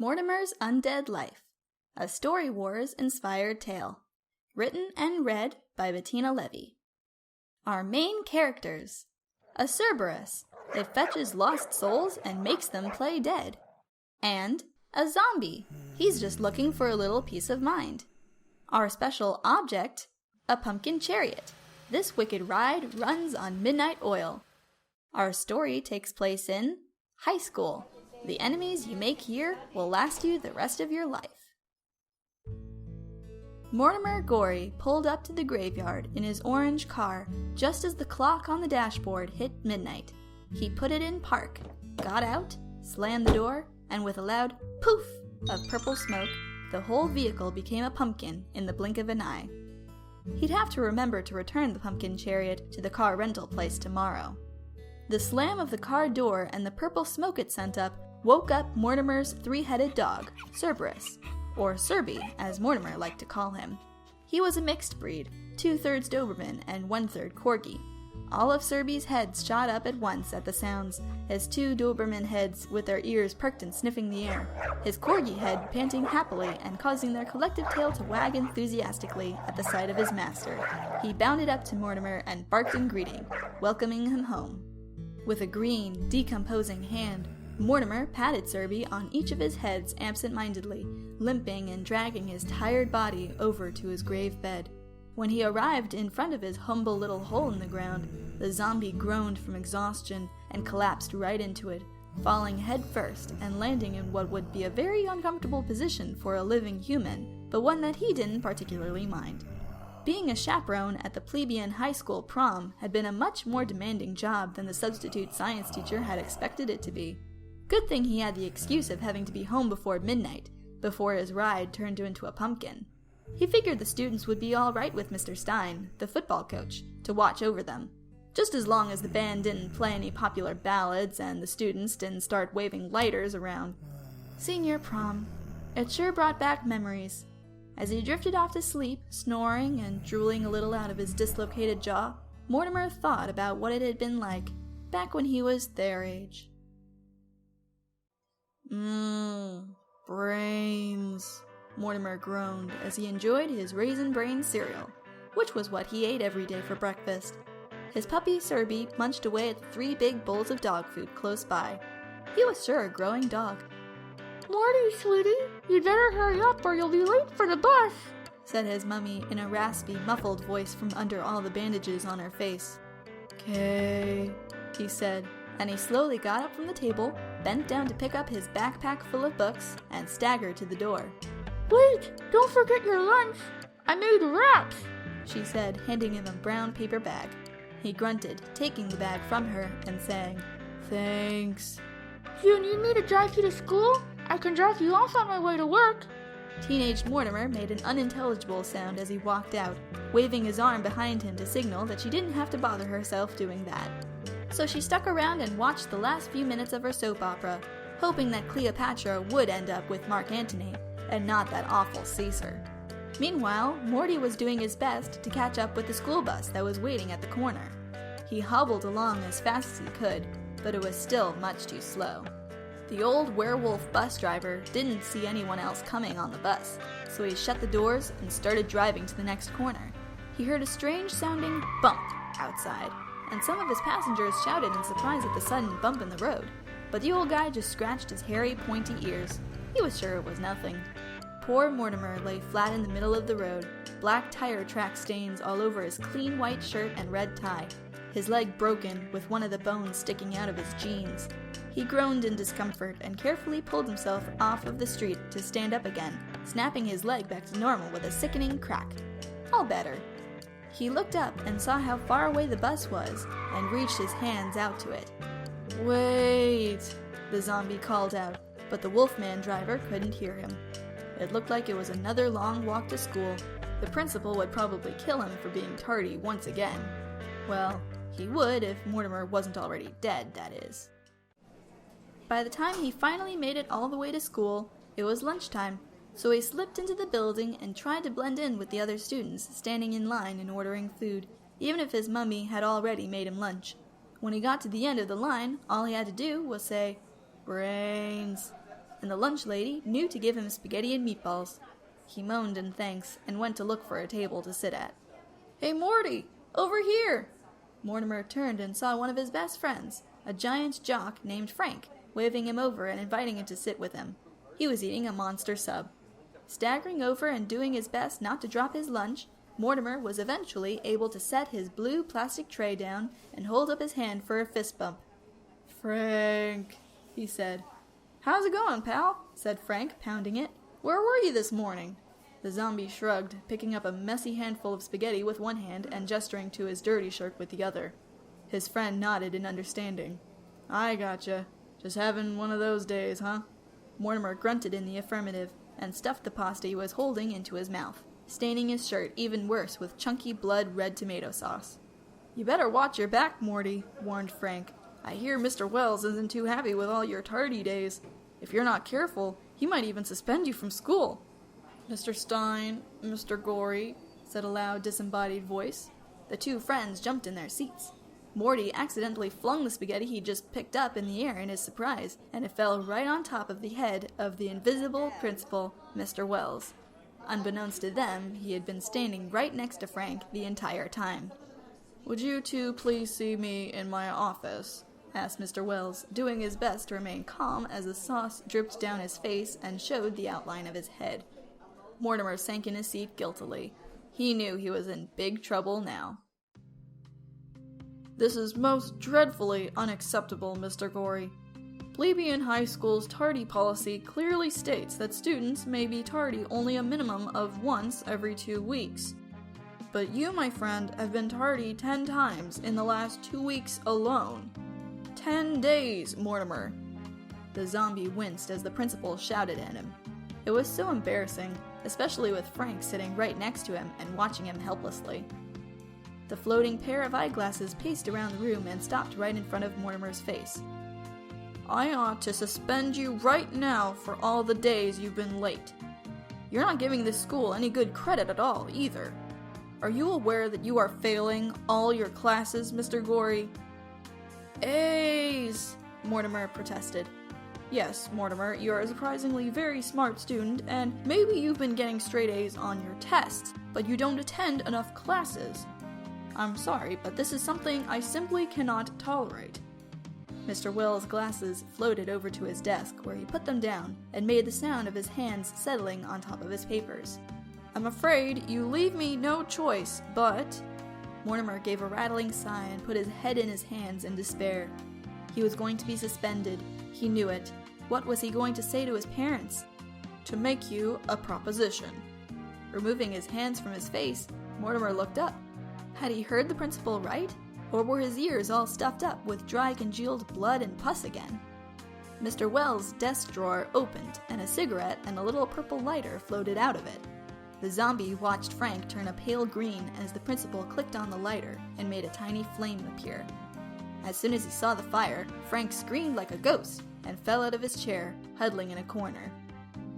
Mortimer's Undead Life, a Story Wars-inspired tale. Written and read by Bettina. Our main characters. A Cerberus. It fetches lost souls and makes them play dead. And a zombie. He's just looking for a little peace of mind. Our special object. A pumpkin chariot. This wicked ride runs on midnight oil. Our story takes place in high school. The enemies you make here will last you the rest of your life. Mortimer Gorey pulled up to the graveyard in his orange car just as the clock on the dashboard hit midnight. He put it in park, got out, slammed the door, and with a loud poof of purple smoke, the whole vehicle became a pumpkin in the blink of an eye. He'd have to remember to return the pumpkin chariot to the car rental place tomorrow. The slam of the car door and the purple smoke it sent up woke up Mortimer's three-headed dog, Cerberus, or Serby, as Mortimer liked to call him. He was a mixed breed, 2/3 Doberman and 1/3 Corgi. All of Serby's heads shot up at once at the sounds, his 2 Doberman heads with their ears perked and sniffing the air, his Corgi head panting happily and causing their collective tail to wag enthusiastically at the sight of his master. He bounded up to Mortimer and barked in greeting, welcoming him home. With a green, decomposing hand, Mortimer patted Serby on each of his heads absent-mindedly, limping and dragging his tired body over to his grave bed. When he arrived in front of his humble little hole in the ground, the zombie groaned from exhaustion and collapsed right into it, falling head first and landing in what would be a very uncomfortable position for a living human, but one that he didn't particularly mind. Being a chaperone at the plebeian high school prom had been a much more demanding job than the substitute science teacher had expected it to be. Good thing he had the excuse of having to be home before midnight, before his ride turned into a pumpkin. He figured the students would be all right with Mr. Stein, the football coach, to watch over them, just as long as the band didn't play any popular ballads and the students didn't start waving lighters around. Senior prom. It sure brought back memories. As he drifted off to sleep, snoring and drooling a little out of his dislocated jaw, Mortimer thought about what it had been like back when he was their age. Brains, Mortimer groaned as he enjoyed his Raisin Brain cereal, which was what he ate every day for breakfast. His puppy Serby munched away at the 3 big bowls of dog food close by. He was sure a growing dog. "Morty, sweetie, you'd better hurry up or you'll be late for the bus," said his mummy in a raspy, muffled voice from under all the bandages on her face. "'Kay," he said, and he slowly got up from the table, bent down to pick up his backpack full of books, and staggered to the door. "Wait, don't forget your lunch. I made wraps," she said, handing him a brown paper bag. He grunted, taking the bag from her and saying, "Thanks." "Do you need me to drive you to school? I can drop you off on my way to work." Teenage Mortimer made an unintelligible sound as he walked out, waving his arm behind him to signal that she didn't have to bother herself doing that. So she stuck around and watched the last few minutes of her soap opera, hoping that Cleopatra would end up with Mark Antony, and not that awful Caesar. Meanwhile, Morty was doing his best to catch up with the school bus that was waiting at the corner. He hobbled along as fast as he could, but it was still much too slow. The old werewolf bus driver didn't see anyone else coming on the bus, so he shut the doors and started driving to the next corner. He heard a strange-sounding bump outside, and some of his passengers shouted in surprise at the sudden bump in the road, but the old guy just scratched his hairy, pointy ears. He was sure it was nothing. Poor Mortimer lay flat in the middle of the road, black tire track stains all over his clean white shirt and red tie, his leg broken with one of the bones sticking out of his jeans. He groaned in discomfort and carefully pulled himself off of the street to stand up again, snapping his leg back to normal with a sickening crack. All better. He looked up and saw how far away the bus was and reached his hands out to it. "Wait," the zombie called out, but the Wolfman driver couldn't hear him. It looked like it was another long walk to school. The principal would probably kill him for being tardy once again. Well, he would if Mortimer wasn't already dead, that is. By the time he finally made it all the way to school, it was lunchtime, so he slipped into the building and tried to blend in with the other students standing in line and ordering food, even if his mummy had already made him lunch. When he got to the end of the line, all he had to do was say, "Brains." and the lunch lady knew to give him spaghetti and meatballs. He moaned in thanks and went to look for a table to sit at. "Hey, Morty! Over here!" Mortimer turned and saw one of his best friends, a giant jock named Frank, waving him over and inviting him to sit with him. He was eating a monster sub. Staggering over and doing his best not to drop his lunch, Mortimer was eventually able to set his blue plastic tray down and hold up his hand for a fist bump. "Frank," he said. "How's it going, pal?" said Frank, pounding it. "Where were you this morning?" The zombie shrugged, picking up a messy handful of spaghetti with one hand and gesturing to his dirty shirt with the other. His friend nodded in understanding. "I gotcha. Just having one of those days, huh?" Mortimer grunted in the affirmative and stuffed the pasta he was holding into his mouth, staining his shirt even worse with chunky blood-red tomato sauce. "You better watch your back, Morty," warned Frank. "I hear Mr. Wells isn't too happy with all your tardy days. If you're not careful, he might even suspend you from school." "Mr. Stein, Mr. Gorey," said a loud, disembodied voice. The two friends jumped in their seats. Morty accidentally flung the spaghetti he just picked up in the air in his surprise, and it fell right on top of the head of the invisible principal, Mr. Wells. Unbeknownst to them, he had been standing right next to Frank the entire time. "Would you two please see me in my office?" asked Mr. Wells, doing his best to remain calm as the sauce dripped down his face and showed the outline of his head. Mortimer sank in his seat guiltily. He knew he was in big trouble now. "This is most dreadfully unacceptable, Mr. Gorey. Plebeian High School's tardy policy clearly states that students may be tardy only a minimum of once every 2 weeks. But you, my friend, have been tardy 10 times in the last 2 weeks alone. 10 days, Mortimer." The zombie winced as the principal shouted at him. It was so embarrassing, especially with Frank sitting right next to him and watching him helplessly. The floating pair of eyeglasses paced around the room and stopped right in front of Mortimer's face. "I ought to suspend you right now for all the days you've been late. You're not giving this school any good credit at all, either. Are you aware that you are failing all your classes, Mr. Gorey?" "A's!" Mortimer protested. "Yes, Mortimer, you're a surprisingly very smart student, and maybe you've been getting straight A's on your tests, but you don't attend enough classes. I'm sorry, but this is something I simply cannot tolerate." Mr. Wells' glasses floated over to his desk, where he put them down and made the sound of his hands settling on top of his papers. "I'm afraid you leave me no choice, but—" Mortimer gave a rattling sigh and put his head in his hands in despair. He was going to be suspended. He knew it. What was he going to say to his parents? "To make you a proposition." Removing his hands from his face, Mortimer looked up. Had he heard the principal right? Or were his ears all stuffed up with dry congealed blood and pus again? Mr. Wells' desk drawer opened, and a cigarette and a little purple lighter floated out of it. The zombie watched Frank turn a pale green as the principal clicked on the lighter and made a tiny flame appear. As soon as he saw the fire, Frank screamed like a ghost and fell out of his chair, huddling in a corner.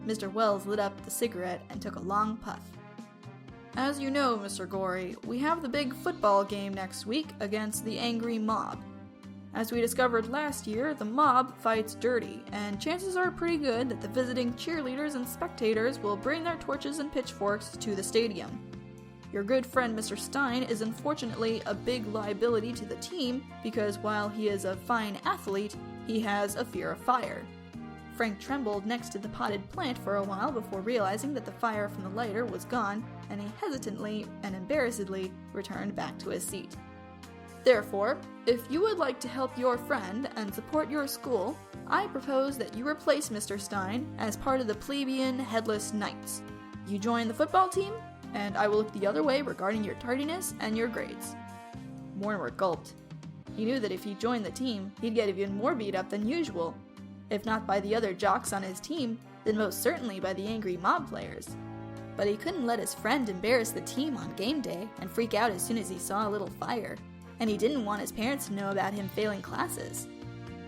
Mr. Wells lit up the cigarette and took a long puff. "As you know, Mr. Gorey, we have the big football game next week against the angry mob. As we discovered last year, the mob fights dirty, and chances are pretty good that the visiting cheerleaders and spectators will bring their torches and pitchforks to the stadium. Your good friend Mr. Stein is unfortunately a big liability to the team because while he is a fine athlete, he has a fear of fire." Frank trembled next to the potted plant for a while before realizing that the fire from the lighter was gone, and he hesitantly and embarrassedly returned back to his seat. "Therefore, if you would like to help your friend and support your school, I propose that you replace Mr. Stein as part of the plebeian Headless Knights. You join the football team, and I will look the other way regarding your tardiness and your grades." Mortimer gulped. He knew that if he joined the team, he'd get even more beat up than usual. If not by the other jocks on his team, then most certainly by the angry mob players. But he couldn't let his friend embarrass the team on game day and freak out as soon as he saw a little fire. And he didn't want his parents to know about him failing classes.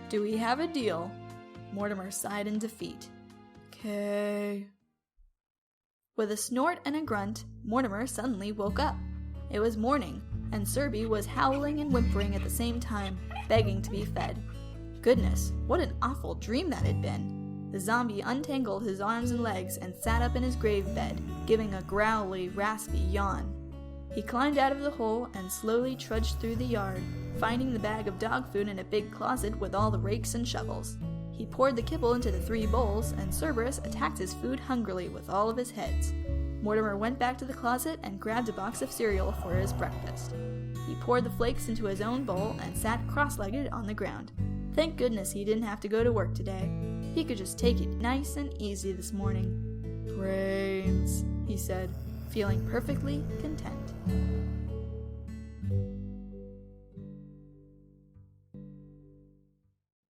"Do we have a deal?" Mortimer sighed in defeat. "'Kay." With a snort and a grunt, Mortimer suddenly woke up. It was morning, and Serby was howling and whimpering at the same time, begging to be fed. Goodness, what an awful dream that had been. The zombie untangled his arms and legs and sat up in his grave bed, giving a growly, raspy yawn. He climbed out of the hole and slowly trudged through the yard, finding the bag of dog food in a big closet with all the rakes and shovels. He poured the kibble into the 3 bowls, and Cerberus attacked his food hungrily with all of his heads. Mortimer went back to the closet and grabbed a box of cereal for his breakfast. He poured the flakes into his own bowl and sat cross-legged on the ground. Thank goodness he didn't have to go to work today. He could just take it nice and easy this morning. "Brains," he said, feeling perfectly content.